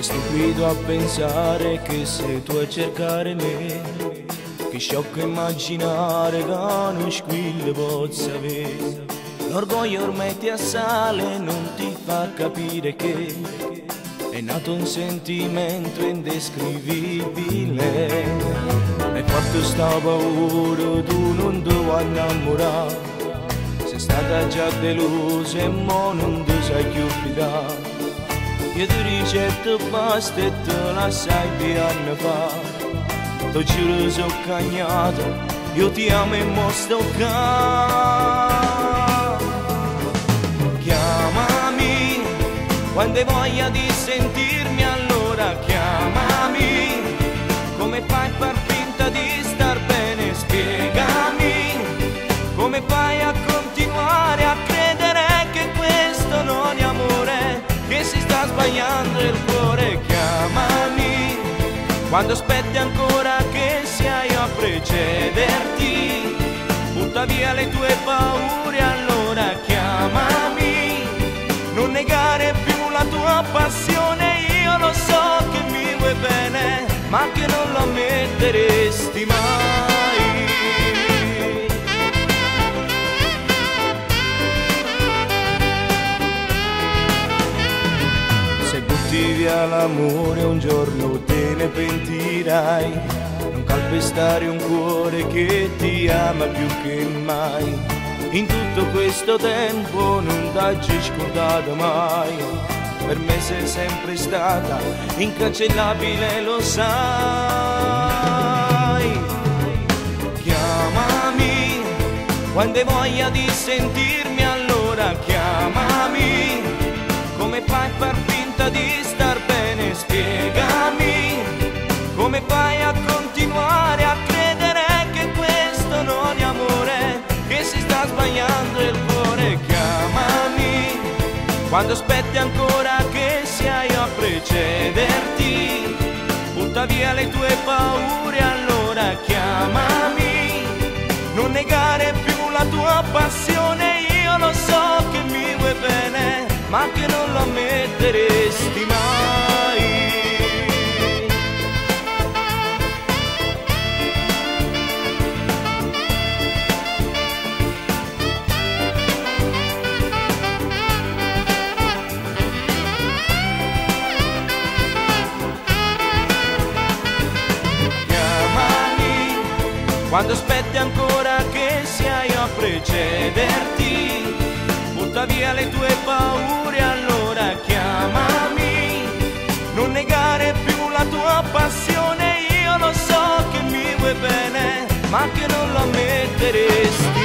Che stupido a pensare che sei tu a cercare me, che sciocco immaginare che non squillo possa avere. L'orgoglio ormai ti assale e non ti fa capire che è nato un sentimento indescrivibile. E forte sta paura, tu non ti vuoi innamorare, sei stata già delusa e mo non ti sai più fidare. Io ti ricetto basta e te la sai di anni fa, ti giuro sono cagnato, io ti amo e mo sto qua. Chiamami quando hai voglia di sentirmi, allora chiamami. Come fai a far finta di star bene? Spiegami come fai a continuare a credere che questo non è amore, che si sta sbagliando il cuore. Chiamami quando aspetti ancora che sia io a precederti, butta via le tue paure, allora chiamami. Non negare più la tua passione, io lo so che mi vuoi bene, ma che non lo ammetteresti mai. Se butti via l'amore un giorno te ne pentirai, non calpestare un cuore che ti ama più che mai. In tutto questo tempo non t'hai scordato mai, per me sei sempre stata incancellabile, lo sai. Chiamami quando hai voglia di sentirmi, allora chiamami. Come fai a far finta di star bene? Spiegami come fai a continuare a credere che questo non è amore, che si sta sbagliando il cuore. Chiamami quando aspetti ancora che sia io a precederti, butta via le tue paure, allora chiamami. Non negare più la tua passione, io lo so che mi vuoi bene, ma che non lo ammetteresti mai. Quando aspetti ancora che sia io a precederti, butta via le tue paure, allora chiamami. Non negare più la tua passione, io lo so che mi vuoi bene, ma che non lo ammetteresti